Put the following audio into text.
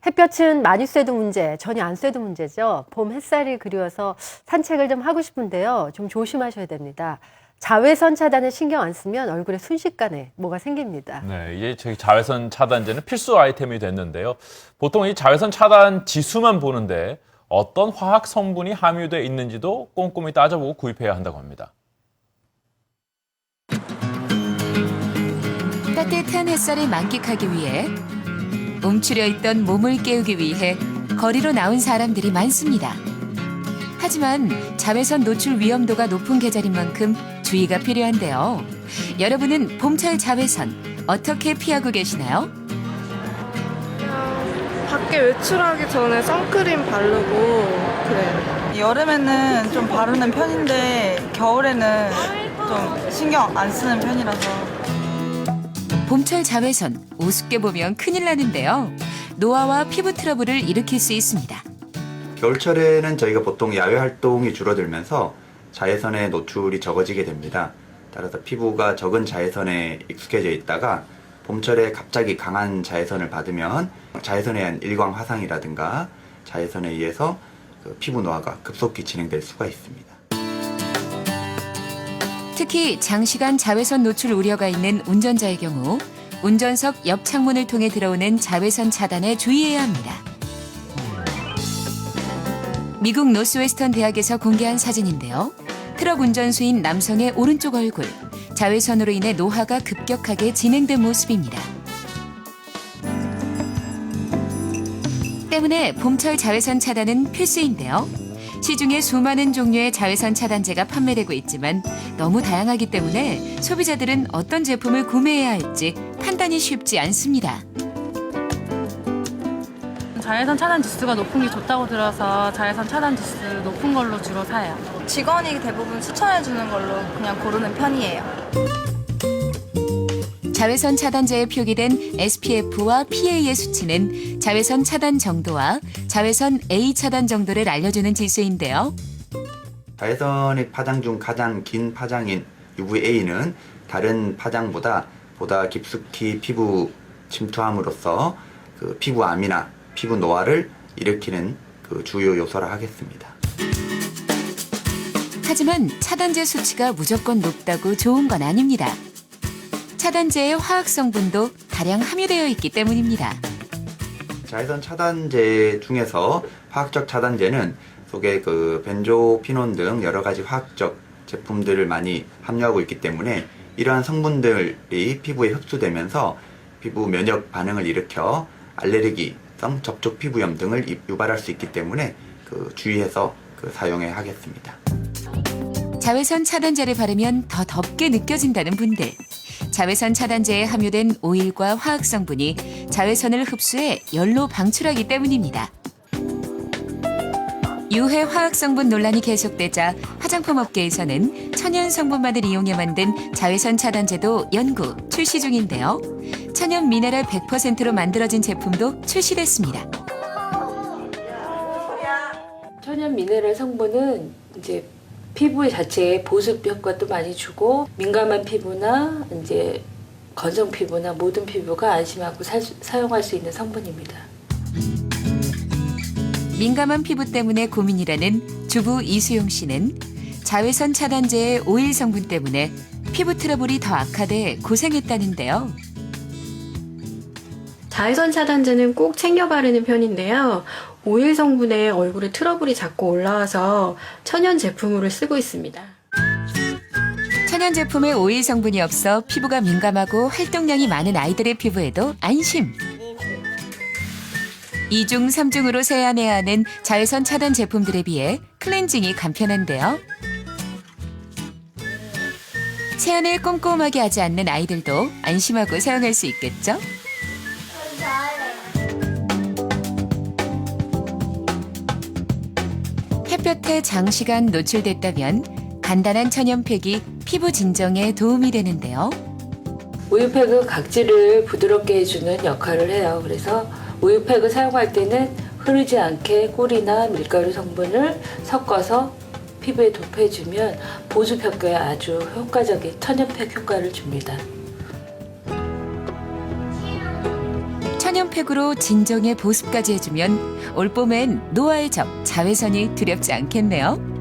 햇볕은 많이 쐬도 문제, 전혀 안 쐬도 문제죠. 봄 햇살이 그리워서 산책을 좀 하고 싶은데요. 좀 조심하셔야 됩니다. 자외선 차단을 신경 안 쓰면 얼굴에 순식간에 뭐가 생깁니다. 네, 이제 저희 자외선 차단제는 필수 아이템이 됐는데요. 보통 이 자외선 차단 지수만 보는데 어떤 화학 성분이 함유되어 있는지도 꼼꼼히 따져보고 구입해야 한다고 합니다. 따뜻한 햇살을 만끽하기 위해 움츠려 있던 몸을 깨우기 위해 거리로 나온 사람들이 많습니다. 하지만 자외선 노출 위험도가 높은 계절인 만큼 주의가 필요한데요. 여러분은 봄철 자외선 어떻게 피하고 계시나요? 밖에 외출하기 전에 선크림 바르고 그래요. 여름에는 좀 바르는 편인데 겨울에는 좀 신경 안 쓰는 편이라서. 봄철 자외선 우습게 보면 큰일 나는데요. 노화와 피부 트러블을 일으킬 수 있습니다. 겨울철에는 저희가 보통 야외 활동이 줄어들면서 자외선의 노출이 적어지게 됩니다. 따라서 피부가 적은 자외선에 익숙해져 있다가 봄철에 갑자기 강한 자외선을 받으면 자외선에 의한 일광 화상이라든가 자외선에 의해서 피부 노화가 급속히 진행될 수가 있습니다. 특히 장시간 자외선 노출 우려가 있는 운전자의 경우 운전석 옆 창문을 통해 들어오는 자외선 차단에 주의해야 합니다. 미국 노스웨스턴 대학에서 공개한 사진인데요. 트럭 운전수인 남성의 오른쪽 얼굴, 자외선으로 인해 노화가 급격하게 진행된 모습입니다. 때문에 봄철 자외선 차단은 필수인데요. 시중에 수많은 종류의 자외선 차단제가 판매되고 있지만 너무 다양하기 때문에 소비자들은 어떤 제품을 구매해야 할지 판단이 쉽지 않습니다. 자외선 차단 지수가 높은 게 좋다고 들어서 자외선 차단 지수 높은 걸로 주로 사요. 직원이 대부분 추천해주는 걸로 그냥 고르는 편이에요. 자외선 차단제에 표기된 SPF와 PA의 수치는 자외선 차단 정도와 자외선 A 차단 정도를 알려주는 지수인데요. 자외선의 파장 중 가장 긴 파장인 UVA는 다른 파장보다 깊숙이 피부 침투함으로써 피부암이나 피부 노화를 일으키는 주요 요소라 하겠습니다. 하지만 차단제 수치가 무조건 높다고 좋은 건 아닙니다. 차단제의 화학 성분도 다량 함유되어 있기 때문입니다. 자외선 차단제 중에서 화학적 차단제는 속에 벤조피논 등 여러 가지 화학적 제품들을 많이 함유하고 있기 때문에 이러한 성분들이 피부에 흡수되면서 피부 면역 반응을 일으켜 알레르기성 접촉 피부염 등을 유발할 수 있기 때문에 주의해서 사용해야 하겠습니다. 자외선 차단제를 바르면 더 덥게 느껴진다는 분들. 자외선 차단제에 함유된 오일과 화학 성분이 자외선을 흡수해 열로 방출하기 때문입니다. 유해 화학 성분 논란이 계속되자 화장품 업계에서는 천연 성분만을 이용해 만든 자외선 차단제도 연구, 출시 중인데요. 천연 미네랄 100%로 만들어진 제품도 출시됐습니다. 천연 미네랄 성분은 이제 피부 자체에 보습 효과도 많이 주고 민감한 피부나 이제 건성 피부나 모든 피부가 안심하고 사용할 수 있는 성분입니다. 민감한 피부 때문에 고민이라는 주부 이수용 씨는 자외선 차단제의 오일 성분 때문에 피부 트러블이 더 악화돼 고생했다는데요. 자외선 차단제는 꼭 챙겨 바르는 편인데요. 오일 성분에 얼굴에 트러블이 자꾸 올라와서 천연 제품으로 쓰고 있습니다. 천연 제품에 오일 성분이 없어 피부가 민감하고 활동량이 많은 아이들의 피부에도 안심. 2중, 3중으로 세안해야 하는 자외선 차단 제품들에 비해 클렌징이 간편한데요. 세안을 꼼꼼하게 하지 않는 아이들도 안심하고 사용할 수 있겠죠? 햇볕에 장시간 노출됐다면 간단한 천연팩이 피부 진정에 도움이 되는데요. 우유팩은 각질을 부드럽게 해주는 역할을 해요. 그래서 우유팩을 사용할 때는 흐르지 않게 꿀이나 밀가루 성분을 섞어서 피부에 도포해주면 보습 효과에 아주 효과적인 천연팩 효과를 줍니다. 우유팩으로 진정의 보습까지 해주면 올봄엔 노화의 적 자외선이 두렵지 않겠네요.